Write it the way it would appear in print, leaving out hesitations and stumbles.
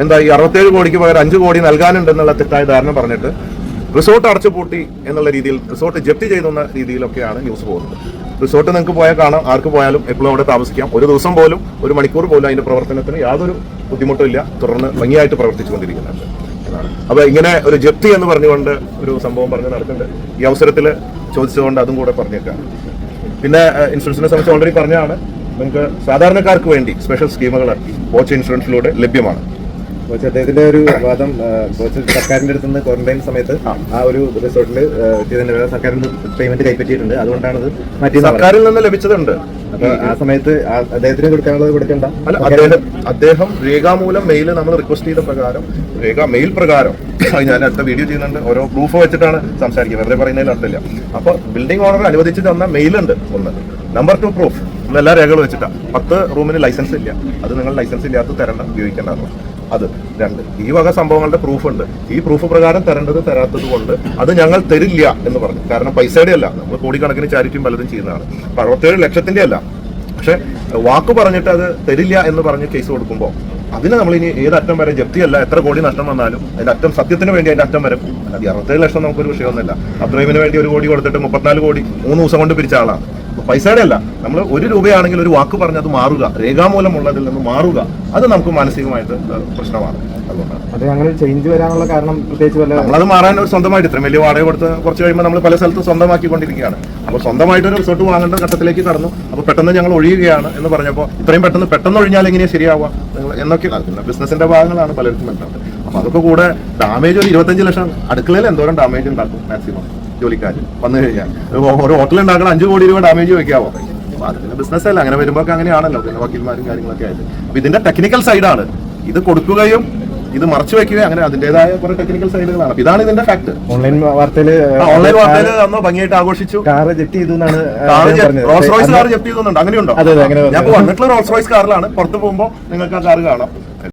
എന്താ ഈ 67 കോടിക്ക് പകരം 5 കോടി നൽകാനുണ്ടെന്നുള്ള തെറ്റായ ധാരണ പറഞ്ഞിട്ട് റിസോർട്ട് അടച്ചുപൂട്ടി എന്നുള്ള രീതിയിൽ, റിസോർട്ട് ജപ്തി ചെയ്യുന്ന രീതിയിലൊക്കെയാണ് ന്യൂസ് പോകുന്നത്. റിസോർട്ട് നിങ്ങൾക്ക് പോയാൽ കാണാം, ആർക്ക് പോയാലും എപ്പോഴും അവിടെ താമസിക്കാം. ഒരു ദിവസം പോലും, ഒരു മണിക്കൂർ പോലും അതിന്റെ പ്രവർത്തനത്തിന് യാതൊരു ബുദ്ധിമുട്ടും ഇല്ല. തുടർന്ന് ഭംഗിയായിട്ട് പ്രവർത്തിച്ചുകൊണ്ടിരിക്കുന്നുണ്ട്. അപ്പൊ ഇങ്ങനെ ഒരു ജപ്തി എന്ന് പറഞ്ഞുകൊണ്ട് ഒരു സംഭവം പറഞ്ഞ് നടക്കുന്നുണ്ട്. ഈ അവസരത്തിൽ ചോദിച്ചുകൊണ്ട് അതും കൂടെ പറഞ്ഞേക്കാം. പിന്നെ ഇൻഷുറൻസിനെ സംബന്ധിച്ച് ഓൾറെഡി പറഞ്ഞാണ്, നിങ്ങൾക്ക് സാധാരണക്കാർക്ക് വേണ്ടി സ്പെഷ്യൽ സ്കീമുകൾ കോച്ച് ഇൻഷുറൻസിലൂടെ ലഭ്യമാണ്. അദ്ദേഹത്തിന്റെ ഒരു വാദം സർക്കാരിന്റെ അടുത്ത് നിന്ന് ക്വാറന്റൈൻ സമയത്ത് ആ ഒരു റിസോർട്ടിൽ സർക്കാരിന്റെ പേയ്മെന്റ് കൈപ്പറ്റിയിട്ടുണ്ട്, അതുകൊണ്ടാണ് മാറ്റി. സർക്കാരിൽ നിന്ന് ലഭിച്ചതുണ്ട്. അപ്പൊ ആ സമയത്ത് അദ്ദേഹത്തിന് കൊടുക്കാനുള്ളത് കൊടുക്കണ്ട. അല്ല, അദ്ദേഹം രേഖാമൂലം മെയിൽ നമ്മൾ റിക്വസ്റ്റ് ചെയ്ത പ്രകാരം, മെയിൽ പ്രകാരം ഞാൻ അടുത്ത വീഡിയോ ചെയ്യുന്നുണ്ട്, ഓരോ പ്രൂഫ് വെച്ചിട്ടാണ് സംസാരിക്കുന്നത്, വെറുതെ പറയുന്നതിൽ അർത്ഥമില്ല. അപ്പൊ ബിൽഡിംഗ് ഓണർ അനുവദിച്ച് തന്ന മെയിലുണ്ട്. ഒന്ന് നമ്പർ 2 പ്രൂഫ്, എല്ലാ രേഖകൾ വെച്ചിട്ടാണ്. 10 റൂമിന് ലൈസൻസ് ഇല്ല, അത് നിങ്ങൾ ലൈസൻസ് ഇല്ലാത്ത തരേണ്ട, ഉപയോഗിക്കേണ്ടതാണ്. അത് 2 ഈ വക സംഭവങ്ങളുടെ പ്രൂഫ് ഉണ്ട്. ഈ പ്രൂഫ് പ്രകാരം തരാത്തത് കൊണ്ട് അത് ഞങ്ങൾ തരില്ല എന്ന് പറഞ്ഞു. കാരണം പൈസയുടെ അല്ല, നമ്മൾ കോടിക്കണക്കിന് ചാരിറ്റിയും പലതും ചെയ്യുന്നതാണ്. 67 ലക്ഷത്തിന്റെ അല്ല. പക്ഷെ വാക്ക് പറഞ്ഞിട്ട് അത് തരില്ല എന്ന് പറഞ്ഞ് കേസ് കൊടുക്കുമ്പോൾ അതിന് നമ്മൾ ഇനി ഏതറ്റം വരെ, ജപ്തിയല്ല, എത്ര കോടി നഷ്ടം വന്നാലും അതിന്റെ അറ്റം, സത്യത്തിന് വേണ്ടി അതിന്റെ അറ്റം വരും. അത് 67 ലക്ഷം നമുക്കൊരു വിഷയമൊന്നുമില്ല. അബ്ദുറഹിമിന് വേണ്ടി 1 കോടി കൊടുത്തിട്ട് 34 കോടി 3 ദിവസം കൊണ്ട് പിരിച്ച ആളാണ്. പൈസയുടെ അല്ല, നമ്മൾ 1 രൂപയാണെങ്കിൽ ഒരു വാക്ക് പറഞ്ഞ് അത് മാറുക, രേഖാമൂലമുള്ളതിൽ നിന്ന് മാറുക, അത് നമുക്ക് മാനസികമായിട്ട് പ്രശ്നമാണ്. അതുകൊണ്ടാണ് അത് അങ്ങനെ ചേഞ്ച് വരാനുള്ള കാരണം. പ്രത്യേകിച്ച് നമ്മളത് മാറാൻ സ്വന്തമായിട്ട് ഇത്രയും വലിയ വാടക കൊടുത്ത് കുറച്ച് കഴിയുമ്പോൾ നമ്മൾ പല സ്ഥലത്തും സ്വന്തമാക്കിക്കൊണ്ടിരിക്കുകയാണ്. അപ്പോൾ സ്വന്തമായിട്ടൊരു റിസോർട്ട് വാങ്ങേണ്ട ഘട്ടത്തിലേക്ക് കടന്നു. അപ്പോൾ പെട്ടെന്ന് ഞങ്ങൾ ഒഴിയുകയാണ് എന്ന് പറഞ്ഞപ്പോൾ ഇത്രയും പെട്ടെന്ന് ഒഴിഞ്ഞാൽ എങ്ങനെയാണ് ശരിയാവുക എന്നൊക്കെ ബിസിനസിന്റെ ഭാഗങ്ങളാണ് പലർക്കും മനസ്സിലാവുന്നത്. അപ്പോൾ അതൊക്കെ കൂടെ ഡാമേജ് ഒരു 25 ലക്ഷം, അടുക്കളയിൽ എന്തോരം ഡാമേജ് ഉണ്ടാക്കും മാക്സിമം ജോലിക്കാർ വന്നു കഴിഞ്ഞാൽ. ഒരു ഹോട്ടൽ ഉണ്ടാക്കണം 5 കോടി രൂപ ഡാമേജ് വെക്കാവോ? അപ്പൊ അതിന്റെ ബിസിനസ് അല്ല, അങ്ങനെ വരുമ്പോൾ അങ്ങനെയാണല്ലോ പിന്നെ വക്കീൽമാരും കാര്യങ്ങളൊക്കെ ആയിട്ട്. അപ്പൊ ഇതിന്റെ ടെക്നിക്കൽ സൈഡാണ് ഇത് കൊടുക്കുകയും ഇത് മറച്ചു വെക്കുകയും, അങ്ങനെ അതിന്റേതായ കുറെ ടെക്നിക്കൽ സൈഡുകളാണ്. ഇതാണ് ഇതിന്റെ ഫാക്ട്. ഓൺലൈൻ വാർത്തയില് അന്ന് ഭംഗിയായിട്ട് ആഘോഷിച്ചു. കാർ ജപ്തി ചെയ്തു, റോൾസ് റോയ്സ് കാർ ജപ്തി ചെയ്യുന്നുണ്ട്. അങ്ങനെയുണ്ടോ? ഞാൻ വന്നിട്ടുള്ള റോൾസ് റോയ്സ് കാറിലാണ്. പുറത്ത് പോകുമ്പോൾ നിങ്ങൾക്ക് ആ കാർ കാണാം.